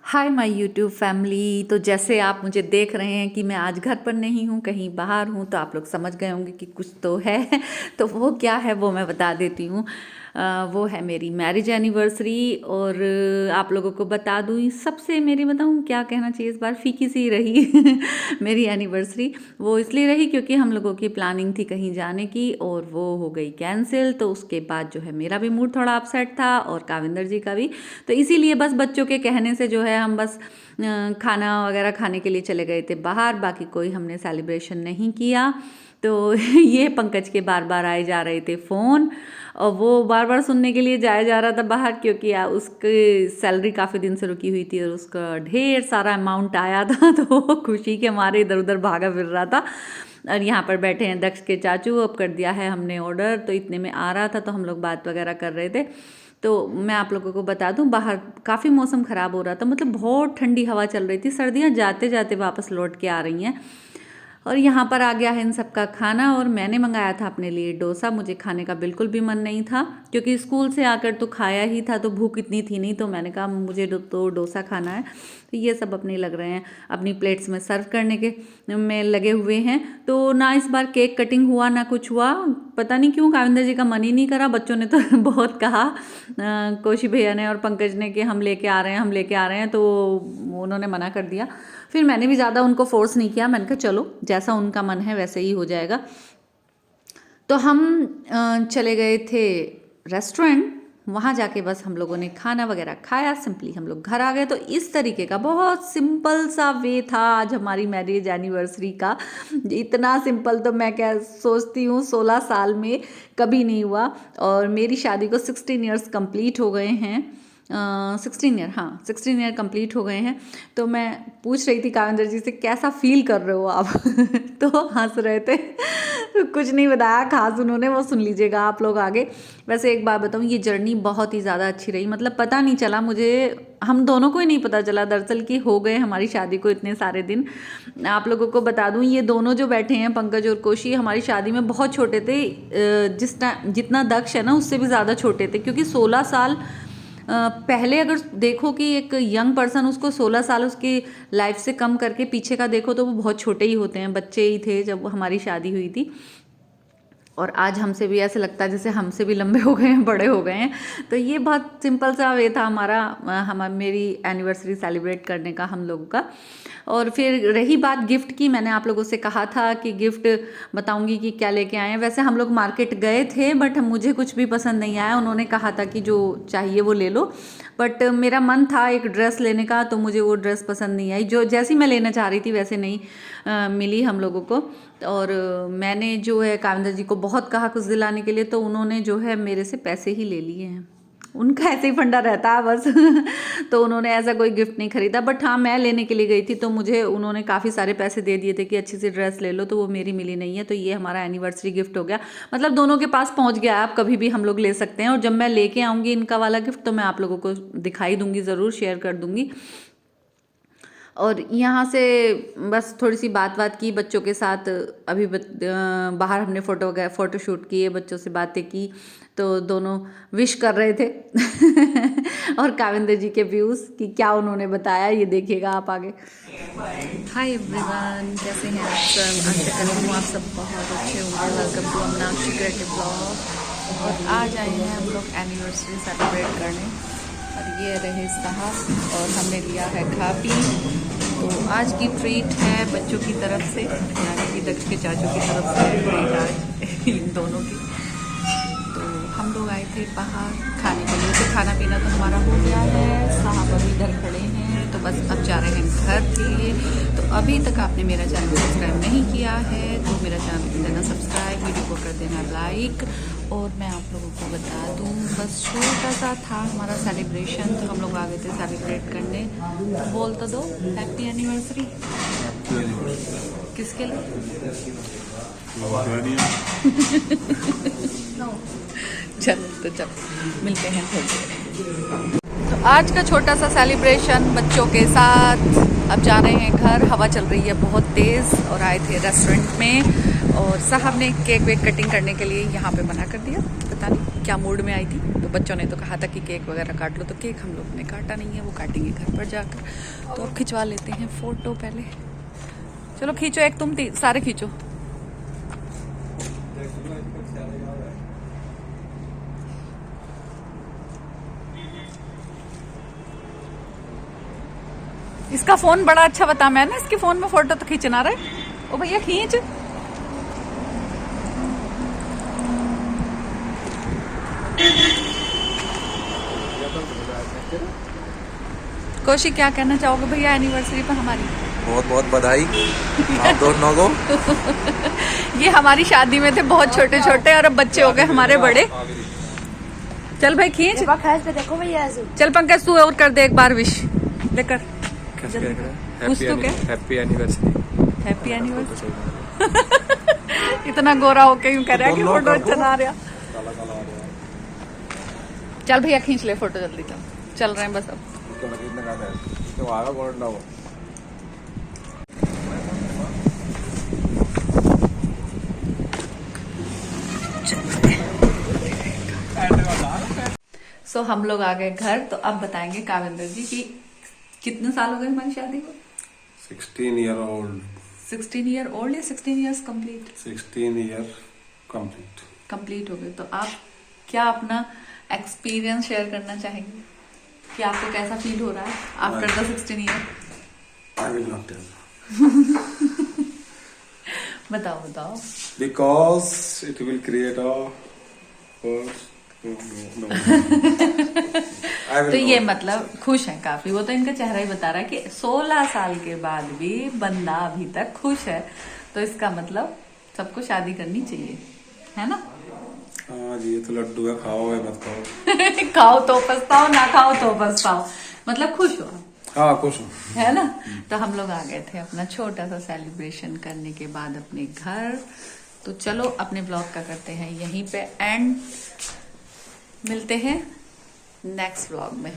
Hi my YouTube family. तो जैसे आप मुझे देख रहे हैं कि मैं आज घर पर नहीं हूँ, कहीं बाहर हूँ, तो आप लोग समझ गए होंगे कि कुछ तो है। तो वो क्या है वो मैं बता देती हूँ। वो है मेरी मैरिज एनिवर्सरी। और आप लोगों को बता दूँ, सबसे मेरी बताऊँ क्या कहना चाहिए, इस बार फीकी सी रही मेरी एनिवर्सरी। वो इसलिए रही क्योंकि हम लोगों की प्लानिंग थी कहीं जाने की और वो हो गई कैंसिल। तो उसके बाद जो है मेरा भी मूड थोड़ा अपसेट था और काविंदर जी का भी। तो इसीलिए बस बच्चों के कहने से जो है हम बस खाना वगैरह खाने के लिए चले गए थे बाहर। बाकी कोई हमने सेलिब्रेशन नहीं किया। तो ये पंकज के बार बार आए जा रहे थे फ़ोन, और वो बार बार सुनने के लिए जाया जा रहा था बाहर, क्योंकि उसकी सैलरी काफ़ी दिन से रुकी हुई थी और उसका ढेर सारा अमाउंट आया था। तो वो खुशी के मारे इधर उधर भागा फिर रहा था। और यहाँ पर बैठे हैं दक्ष के चाचू, अब कर दिया है हमने ऑर्डर, तो इतने में आ रहा था, तो हम लोग बात वगैरह कर रहे थे। तो मैं आप लोगों को बता दूं, बाहर काफ़ी मौसम ख़राब हो रहा था, मतलब बहुत ठंडी हवा चल रही थी। सर्दियाँ जाते जाते वापस लौट के आ रही हैं। और यहाँ पर आ गया है इन सबका खाना, और मैंने मंगाया था अपने लिए डोसा। मुझे खाने का बिल्कुल भी मन नहीं था, क्योंकि स्कूल से आकर तो खाया ही था, तो भूख इतनी थी नहीं। तो मैंने कहा मुझे तो डोसा खाना है। तो ये सब अपने लग रहे हैं, अपनी प्लेट्स में सर्व करने के में लगे हुए हैं। तो ना इस बार केक कटिंग हुआ ना कुछ हुआ, पता नहीं क्यों काविंदर जी का मन ही नहीं करा। बच्चों ने तो बहुत कहा, कौशी भैया ने और पंकज ने, कि हम लेके आ रहे हैं हम लेके आ रहे हैं, तो उन्होंने मना कर दिया। फिर मैंने भी ज़्यादा उनको फोर्स नहीं किया, मैंने कहा चलो जैसा उनका मन है वैसे ही हो जाएगा। तो हम चले गए थे रेस्टोरेंट। वहाँ जाके बस हम लोगों ने खाना वगैरह खाया, सिंपली हम लोग घर आ गए। तो इस तरीके का बहुत सिंपल सा वे था आज हमारी मैरिज एनिवर्सरी का। इतना सिंपल तो मैं क्या सोचती हूँ 16 साल में कभी नहीं हुआ। और मेरी शादी को 16 ईयर्स कंप्लीट हो गए हैं। 16 ईयर, हाँ 16 ईयर कंप्लीट हो गए हैं। तो मैं पूछ रही थी काविंदर जी से, कैसा फील कर रहे हो आप? तो हंस रहे थे। तो कुछ नहीं बताया खास उन्होंने, वो सुन लीजिएगा आप लोग आगे। वैसे एक बात बताऊँ, ये जर्नी बहुत ही ज़्यादा अच्छी रही। मतलब पता नहीं चला मुझे, हम दोनों को ही नहीं पता चला दरअसल कि हो गए हमारी शादी को इतने सारे दिन। आप लोगों को बता दूं, ये दोनों जो बैठे हैं पंकज और कोशी, हमारी शादी में बहुत छोटे थे। जितना दक्ष है ना उससे भी ज़्यादा छोटे थे, क्योंकि 16 साल पहले अगर देखो कि एक यंग पर्सन, उसको 16 साल उसकी लाइफ से कम करके पीछे का देखो तो वो बहुत छोटे ही होते हैं, बच्चे ही थे जब हमारी शादी हुई थी। और आज हमसे भी ऐसे लगता है जैसे हमसे भी लंबे हो गए हैं, बड़े हो गए हैं। तो ये बहुत सिंपल सा वे था हमारा मेरी एनिवर्सरी सेलिब्रेट करने का हम लोगों का। और फिर रही बात गिफ्ट की, मैंने आप लोगों से कहा था कि गिफ्ट बताऊंगी कि क्या लेके आए हैं। वैसे हम लोग मार्केट गए थे, बट मुझे कुछ भी पसंद नहीं आया। उन्होंने कहा था कि जो चाहिए वो ले लो, बट मेरा मन था एक ड्रेस लेने का, तो मुझे वो ड्रेस पसंद नहीं आई। जो जैसी मैं लेना चाह रही थी वैसे नहीं मिली हम लोगों को। और मैंने जो है काविंदर जी को बहुत कहा कुछ दिलाने के लिए, तो उन्होंने जो है मेरे से पैसे ही ले लिए हैं। उनका ऐसे ही फंडा रहता है बस। तो उन्होंने ऐसा कोई गिफ्ट नहीं खरीदा। बट हाँ, मैं लेने के लिए गई थी, तो मुझे उन्होंने काफ़ी सारे पैसे दे दिए थे कि अच्छी सी ड्रेस ले लो, तो वो मेरी मिली नहीं है। तो ये हमारा एनिवर्सरी गिफ्ट हो गया, मतलब दोनों के पास पहुंच गया। आप कभी भी हम लोग ले सकते हैं, और जब मैं लेके आऊँगी इनका वाला गिफ्ट तो मैं आप लोगों को दिखाई दूंगी, ज़रूर शेयर कर दूंगी। और यहाँ से बस थोड़ी सी बात की बच्चों के साथ। अभी बाहर हमने फ़ोटो शूट किए, बच्चों से बातें की, तो दोनों विश कर रहे थे। और काविंदर जी के व्यूज़ कि क्या उन्होंने बताया, ये देखिएगा आप आगे। हाय एवरीवन, कैसे हैं आप सब? आशा करती हूँ आप सब बहुत अच्छे होंगे। Welcome to Amnakshi creative blog. और आज आए हैं हम लोग एनिवर्सरी सेलिब्रेट करने, और ये रहे साहब, और हमने लिया है खा पी। तो आज की ट्रीट है बच्चों की तरफ से, यानी कि दक्ष के चाचू की तरफ से ट्रीट आज इन दोनों की। तो हम लोग आए थे बाहर खाने के लिए, तो खाना पीना तो हमारा हो गया है। साहब अभी इधर खड़े हैं, तो बस अब जा रहे हैं घर के लिए। तो अभी तक आपने मेरा चैनल सब्सक्राइब नहीं किया है तो मेरा चैनल कर देना सब्सक्राइब, वीडियो को कर देना लाइक। और मैं आप लोगों को बता दूं, बस छोटा सा था हमारा सेलिब्रेशन, तो हम लोग आ गए थे सेलिब्रेट करने। तो बोल तो दो हैप्पी एनिवर्सरी। किसके लिए? चल तो चल मिलते हैं थोड़ी देर। तो आज का छोटा सा सेलिब्रेशन बच्चों के साथ। अब जा रहे हैं घर, हवा चल रही है बहुत तेज़, और आए थे रेस्टोरेंट में। और साहब ने केक वेक कटिंग करने के लिए यहाँ पे मना कर दिया, पता नहीं क्या मूड में आई थी। तो बच्चों ने तो कहा था कि केक वगैरह काट लो, तो केक हम लोग ने काटा नहीं है, वो काटेंगे घर पर जाकर। तो अब खिंचवा लेते हैं फ़ोटो पहले। चलो खींचो, एक तुम सारे खींचो। इसका फोन बड़ा अच्छा बता, मैंने इसके फोन में फोटो तो खींचना रहे। ओ भैया खींच। कोशी क्या कहना चाहोगे भैया एनिवर्सरी पर हमारी? बहुत बहुत बधाई आप दोनों को। ये हमारी शादी में थे बहुत छोटे छोटे और अब बच्चे हो गए हमारे बड़े। चल भाई खींच। पे देखो भैया। चल पंकज तू और कर दे एक बार विश लेकर। Happy anniversary. Happy anniversary. इतना गोरा होके यूं कह रहा है कि फोटो अच्छा ना आ रहा। चल भैया खींच ले फोटो जल्दी, चल रहे हैं बस अब। सो हम लोग आ गए घर। तो अब बताएंगे काविंदर जी कि कितने साल हो गए हमारी शादी को? 16 year old। 16 ईयर ओल्ड या 16 years complete? 16 year complete। Complete हो गए। तो आप क्या अपना एक्सपीरियंस शेयर करना चाहेंगे कि आपको कैसा फील हो रहा है after the 16 year? I will not tell। बताओ बताओ। Because it will create a first। No। तो ये मतलब खुश है काफी। वो तो इनका चेहरा ही बता रहा है कि 16 साल के बाद भी बंदा अभी तक खुश है। तो इसका मतलब सबको शादी करनी चाहिए, है ना? हाँ जी, ये तो लड्डू है, खाओ है मत खाओ। खाओ तो पछताओ, ना खाओ तो पछताओ, मतलब खुश हो। हाँ खुश हूँ, है ना? तो हम लोग आ गए थे अपना छोटा सा सेलिब्रेशन करने के बाद अपने घर। तो चलो अपने ब्लॉग का करते हैं यहीं पे एंड, मिलते हैं नेक्स्ट व्लॉग में।